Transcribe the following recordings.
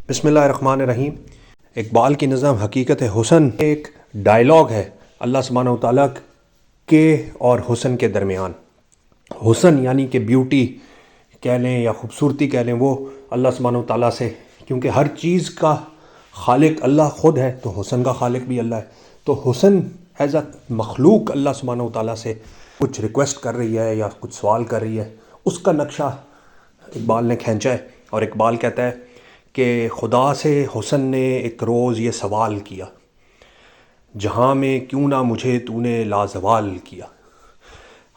بسم اللہ الرحمن الرحیم۔ اقبال کی نظم حقیقت حسن ایک ڈائلاگ ہے اللہ سبحانہ و تعالیٰ کے اور حسن کے درمیان۔ حسن یعنی کہ بیوٹی کہہ لیں یا خوبصورتی کہہ لیں، وہ اللہ سبحانہ و تعالیٰ سے، کیونکہ ہر چیز کا خالق اللہ خود ہے تو حسن کا خالق بھی اللہ ہے۔ تو حسن ایز اے مخلوق اللہ سبحانہ و تعالیٰ سے کچھ ریکویسٹ کر رہی ہے یا کچھ سوال کر رہی ہے، اس کا نقشہ اقبال نے کھینچا ہے۔ اور اقبال کہتا ہے کہ خدا سے حسن نے ایک روز یہ سوال کیا، جہاں میں کیوں نہ مجھے تو نے لازوال کیا۔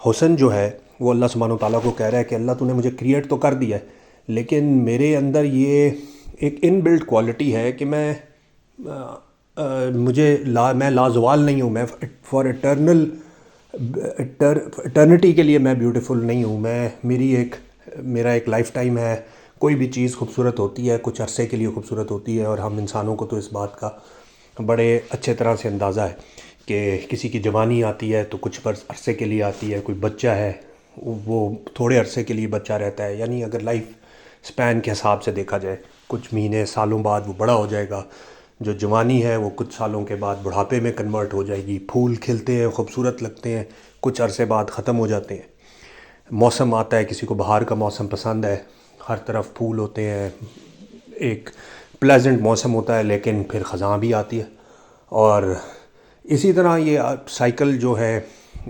حسن جو ہے وہ اللہ سبحانہ و تعالیٰ کو کہہ رہا ہے کہ اللہ تو نے مجھے کریٹ تو کر دیا ہے، لیکن میرے اندر یہ ایک ان بلٹ کوالٹی ہے کہ میں لازوال نہیں ہوں، میں فار ایٹرنٹی کے لیے میں بیوٹیفل نہیں ہوں۔ میرا ایک لائف ٹائم ہے، کوئی بھی چیز خوبصورت ہوتی ہے کچھ عرصے کے لیے خوبصورت ہوتی ہے، اور ہم انسانوں کو تو اس بات کا بڑے اچھے طرح سے اندازہ ہے کہ کسی کی جوانی آتی ہے تو کچھ عرصے کے لیے آتی ہے، کوئی بچہ ہے وہ تھوڑے عرصے کے لیے بچہ رہتا ہے، یعنی اگر لائف سپین کے حساب سے دیکھا جائے کچھ مہینے سالوں بعد وہ بڑا ہو جائے گا۔ جو جوانی ہے وہ کچھ سالوں کے بعد بڑھاپے میں کنورٹ ہو جائے گی۔ پھول کھلتے ہیں، خوبصورت لگتے ہیں، کچھ عرصے بعد ختم ہو جاتے ہیں۔ موسم آتا ہے، کسی کو بہار کا موسم پسند ہے، ہر طرف پھول ہوتے ہیں، ایک پلیزنٹ موسم ہوتا ہے، لیکن پھر خزاں بھی آتی ہے۔ اور اسی طرح یہ سائیکل جو ہے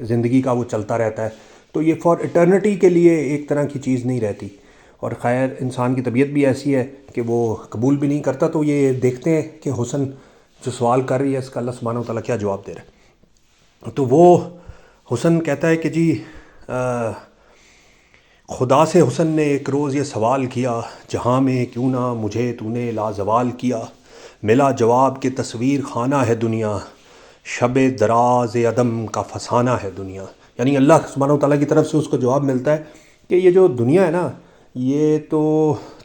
زندگی کا وہ چلتا رہتا ہے، تو یہ فار ایٹرنٹی کے لیے ایک طرح کی چیز نہیں رہتی۔ اور خیر انسان کی طبیعت بھی ایسی ہے کہ وہ قبول بھی نہیں کرتا، تو یہ دیکھتے ہیں کہ حسن جو سوال کر رہی ہے اس کا اللہ سبحانہ و تعالیٰ کیا جواب دے رہا ہے۔ تو وہ حسن کہتا ہے کہ جی خدا سے حسن نے ایک روز یہ سوال کیا، جہاں میں کیوں نہ مجھے تو نے لازوال کیا۔ ملا جواب کہ تصویر خانہ ہے دنیا، شب دراز عدم کا فسانہ ہے دنیا۔ یعنی اللہ سبحانہ و تعالیٰ کی طرف سے اس کو جواب ملتا ہے کہ یہ جو دنیا ہے نا، یہ تو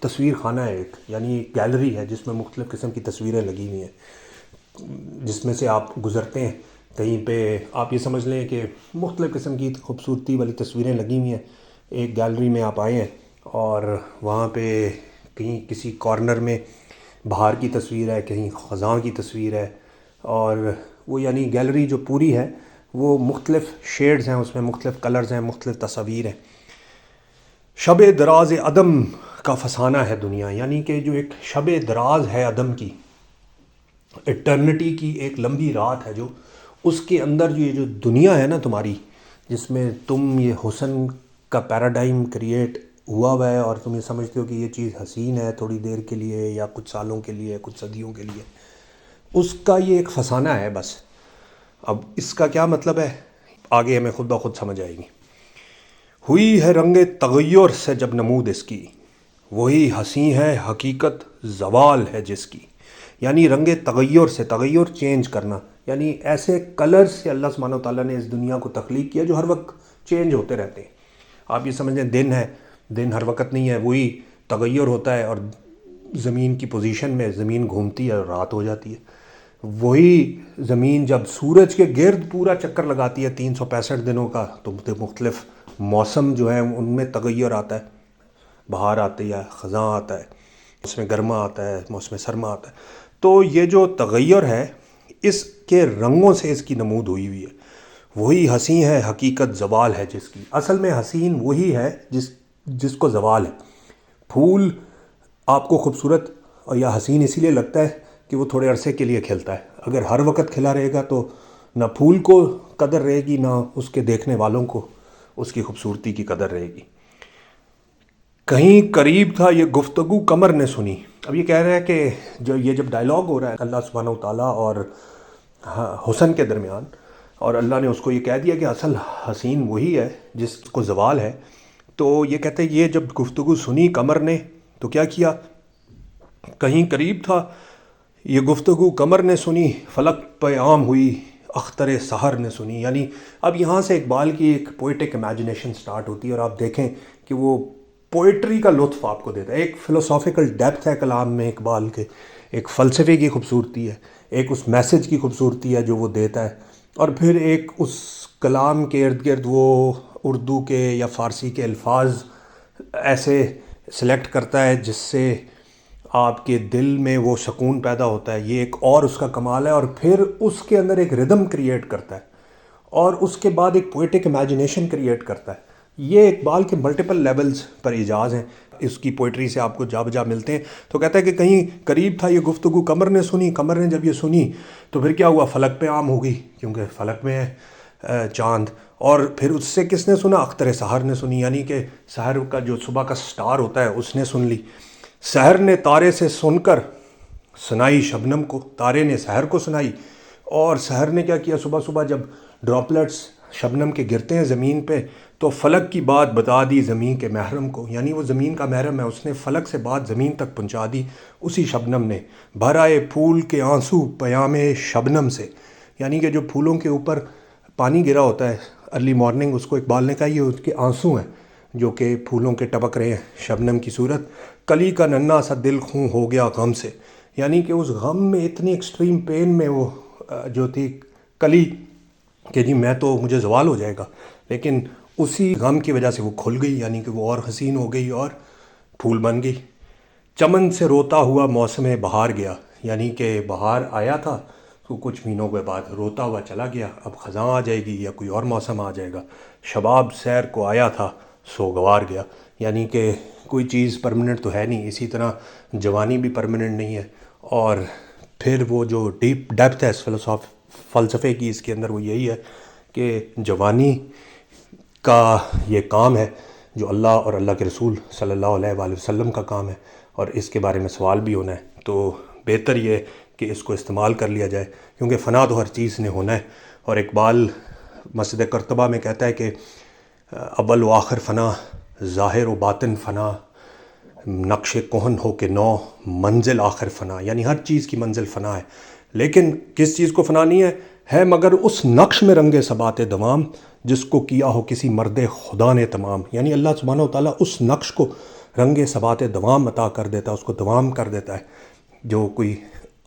تصویر خانہ ہے ایک، یعنی ایک گیلری ہے جس میں مختلف قسم کی تصویریں لگی ہوئی ہیں، جس میں سے آپ گزرتے ہیں کہیں پہ، آپ یہ سمجھ لیں کہ مختلف قسم کی خوبصورتی والی تصویریں لگی ہوئی ہیں۔ ایک گیلری میں آپ آئے ہیں اور وہاں پہ کہیں کسی کارنر میں بہار کی تصویر ہے، کہیں خزاں کی تصویر ہے، اور وہ یعنی گیلری جو پوری ہے وہ مختلف شیڈز ہیں، اس میں مختلف کلرز ہیں، مختلف تصاویر ہیں۔ شب دراز عدم کا فسانہ ہے دنیا، یعنی کہ جو ایک شب دراز ہے عدم کی، ایٹرنٹی کی ایک لمبی رات ہے، جو اس کے اندر یہ جو دنیا ہے نا تمہاری، جس میں تم یہ حسن کا پیراڈائم کریٹ ہوا ہے اور تم یہ سمجھتے ہو کہ یہ چیز حسین ہے تھوڑی دیر کے لیے یا کچھ سالوں کے لیے، کچھ صدیوں کے لیے، اس کا یہ ایک فسانہ ہے بس۔ اب اس کا کیا مطلب ہے آگے ہمیں خود بخود سمجھ آئے گی۔ ہوئی ہے رنگ تغیر سے جب نمود اس کی، وہی ہنسی ہے حقیقت زوال ہے جس کی۔ یعنی رنگ تغیر سے، تغیر چینج کرنا، یعنی ایسے کلر سے اللہ سبحانہ و تعالیٰ نے اس دنیا کو تخلیق کیا جو ہر وقت چینج ہوتے رہتے ہیں۔ آپ یہ سمجھ لیں دن ہے، دن ہر وقت نہیں ہے، وہی تغیر ہوتا ہے، اور زمین کی پوزیشن میں زمین گھومتی ہے اور رات ہو جاتی ہے۔ وہی زمین جب سورج کے گرد پورا چکر لگاتی ہے 365 دنوں کا، تو مختلف موسم جو ہے ان میں تغیر آتا ہے، بہار آتی ہے، خزاں آتا ہے، موسم گرما آتا ہے، موسم سرما آتا ہے۔ تو یہ جو تغیر ہے اس کے رنگوں سے اس کی نمود ہوئی ہوئی ہے۔ وہی حسین ہے حقیقت زوال ہے جس کی، اصل میں حسین وہی ہے جس کو زوال ہے۔ پھول آپ کو خوبصورت اور یا حسین اسی لیے لگتا ہے کہ وہ تھوڑے عرصے کے لیے کھلتا ہے، اگر ہر وقت کھلا رہے گا تو نہ پھول کو قدر رہے گی، نہ اس کے دیکھنے والوں کو اس کی خوبصورتی کی قدر رہے گی۔ کہیں قریب تھا یہ گفتگو قمر نے سنی۔ اب یہ کہہ رہا ہے کہ یہ جب ڈائلاگ ہو رہا ہے اللہ سبحانہ و تعالیٰ اور حسن کے درمیان، اور اللہ نے اس کو یہ کہہ دیا کہ اصل حسین وہی ہے جس کو زوال ہے، تو یہ کہتے ہیں یہ جب گفتگو سنی قمر نے تو کیا کیا، کہیں قریب تھا یہ گفتگو قمر نے سنی، فلک پہ عام ہوئی اختر سحر نے سنی۔ یعنی اب یہاں سے اقبال کی ایک پوئٹک امیجنیشن سٹارٹ ہوتی ہے، اور آپ دیکھیں کہ وہ پوئٹری کا لطف آپ کو دیتا ہے، ایک فلسافیکل ڈیپتھ ہے کلام میں اقبال کے، ایک فلسفے کی خوبصورتی ہے، ایک اس میسج کی خوبصورتی ہے جو وہ دیتا ہے، اور پھر ایک اس کلام کے ارد گرد وہ اردو کے یا فارسی کے الفاظ ایسے سلیکٹ کرتا ہے جس سے آپ کے دل میں وہ سکون پیدا ہوتا ہے، یہ ایک اور اس کا کمال ہے، اور پھر اس کے اندر ایک ردم کریٹ کرتا ہے، اور اس کے بعد ایک پوئٹک امیجنیشن کریٹ کرتا ہے۔ یہ اقبال کے ملٹیپل لیولز پر اعجاز ہیں، اس کی پوئٹری سے آپ کو جا بجا ملتے ہیں۔ تو کہتا ہے کہ کہیں قریب تھا یہ گفتگو، قمر نے سنی، قمر نے جب یہ سنی تو پھر کیا ہوا، فلک پہ عام ہو گئی، کیونکہ فلک میں ہے چاند۔ اور پھر اس سے کس نے سنا، اختر سحر نے سنی، یعنی کہ سحر کا جو صبح کا سٹار ہوتا ہے اس نے سن لی۔ سحر نے تارے سے سن کر سنائی شبنم کو، تارے نے سحر کو سنائی، اور سحر نے کیا کیا، صبح صبح جب ڈراپلٹس شبنم کے گرتے ہیں زمین پہ تو فلک کی بات بتا دی زمین کے محرم کو، یعنی وہ زمین کا محرم ہے، اس نے فلک سے بات زمین تک پہنچا دی اسی شبنم نے۔ بھر آئے پھول کے آنسو پیام شبنم سے، یعنی کہ جو پھولوں کے اوپر پانی گرا ہوتا ہے ارلی مارننگ، اس کو اقبال نے کہا یہ اس کے آنسو ہیں جو کہ پھولوں کے ٹپک رہے ہیں شبنم کی صورت۔ کلی کا ننھا سا دل خوں ہو گیا غم سے، یعنی کہ اس غم میں اتنی ایکسٹریم پین میں وہ جو تھی کلی کہ جی میں تو مجھے زوال ہو جائے گا، لیکن اسی غم کی وجہ سے وہ کھل گئی، یعنی کہ وہ اور حسین ہو گئی اور پھول بن گئی۔ چمن سے روتا ہوا موسم بہار گیا، یعنی کہ بہار آیا تھا تو کچھ مہینوں کے بعد روتا ہوا چلا گیا، اب خزاں آ جائے گی یا کوئی اور موسم آ جائے گا۔ شباب سیر کو آیا تھا سو گوار گیا، یعنی کہ کوئی چیز پرماننٹ تو ہے نہیں، اسی طرح جوانی بھی پرماننٹ نہیں ہے۔ اور پھر وہ جو ڈیپتھ ہے اس فلسفے کی اس کے اندر وہ یہی ہے کہ جوانی کا یہ کام ہے جو اللہ اور اللہ کے رسول صلی اللہ علیہ وآلہ وسلم کا کام ہے، اور اس کے بارے میں سوال بھی ہونا ہے، تو بہتر یہ کہ اس کو استعمال کر لیا جائے، کیونکہ فنا تو ہر چیز نے ہونا ہے۔ اور اقبال مسجد کرتبہ میں کہتا ہے کہ اول و آخر فنا، ظاہر و باطن فنا، نقش کہن ہو کہ نو، منزل آخر فنا، یعنی ہر چیز کی منزل فنا ہے، لیکن کس چیز کو فنا نہیں ہے مگر اس نقش میں رنگ ثبات دوام جس کو کیا ہو کسی مرد خدا نے تمام، یعنی اللہ سبحانہ و تعالیٰ اس نقش کو رنگ ثبات دوام عطا کر دیتا ہے، اس کو دوام کر دیتا ہے۔ جو کوئی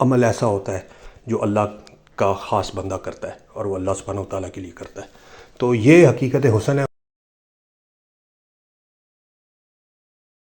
عمل ایسا ہوتا ہے جو اللہ کا خاص بندہ کرتا ہے اور وہ اللہ سبحانہ و تعالیٰ کے لیے کرتا ہے، تو یہ حقیقت حسن ہے۔